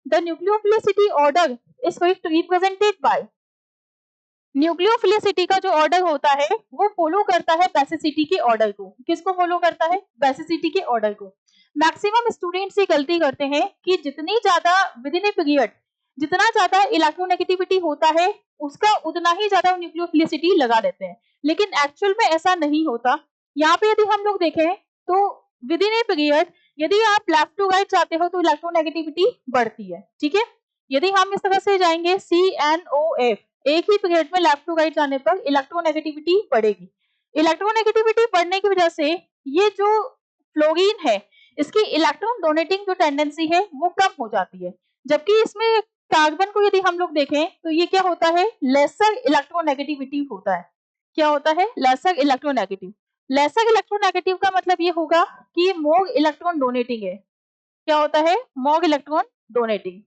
The nucleophilicity order is represented by, nucleophilicity का जो order होता है वो फॉलो करता है बेसिसिटी के ऑर्डर को। किसको फॉलो करता है? बेसिसिटी के ऑर्डर को। मैक्सिमम स्टूडेंट्स ये गलती करते हैं कि जितनी ज्यादा विद इन ए पीरियड जितना ज्यादा इलेक्ट्रोनेगेटिविटी होता है उसका उतना ही ज्यादा न्यूक्लियोफिलिसिटी लगा देते हैं, लेकिन एक्चुअल में ऐसा नहीं होता। यहाँ पे यदि हम लोग देखें तो विद इन ए पीरियड यदि आप लेफ्ट टू राइट जाते हो तो इलेक्ट्रोनेगेटिविटी बढ़ती है, ठीक है। यदि हम इस तरह से जाएंगे CNOF, एक ही पीरियड में लेफ्ट टू राइट जाने पर इलेक्ट्रोनेगेटिविटी बढ़ेगी। इलेक्ट्रोनेगेटिविटी बढ़ने की वजह से ये जो फ्लोरीन है इसकी इलेक्ट्रॉन डोनेटिंग जो टेंडेंसी है वो कम हो जाती है, जबकि इसमें कार्बन को यदि हम लोग देखें तो ये क्या होता है? लेसर इलेक्ट्रोनेगेटिविटी होता है। क्या होता है? Laser electronegative. लेसर इलेक्ट्रोनेगेटिव का मतलब ये होगा कि मोर इलेक्ट्रॉन डोनेटिंग है। क्या होता है? More electron donating.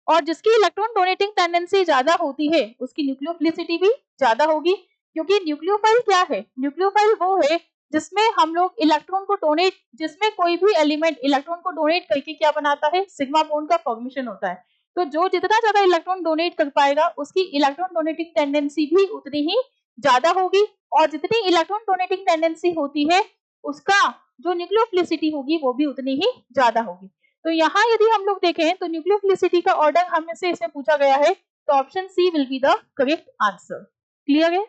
और जिसकी इलेक्ट्रॉन डोनेटिंग टेंडेंसी ज्यादा होती है उसकी न्यूक्लियोफिलिसिटी भी ज्यादा होगी, क्योंकि न्यूक्लियोफाइल क्या है? न्यूक्लियोफाइल वो है जिसमें हम लोग इलेक्ट्रॉन को डोनेट, जिसमें कोई भी एलिमेंट इलेक्ट्रॉन को डोनेट करके क्या बनाता है? सिग्मा बॉन्ड का फॉर्मेशन होता है। तो जो जितना ज्यादा इलेक्ट्रॉन डोनेट कर पाएगा उसकी इलेक्ट्रॉन डोनेटिंग टेंडेंसी भी उतनी ही ज्यादा होगी, और जितनी इलेक्ट्रॉन डोनेटिंग टेंडेंसी होती है उसका जो न्यूक्लियोफिलिसिटी होगी वो भी उतनी ही ज्यादा होगी। तो यहाँ यदि हम लोग देखें तो न्यूक्लियोफिलिसिटी का ऑर्डर हमें से इसमें पूछा गया है, तो option C will be the correct answer. Clear है?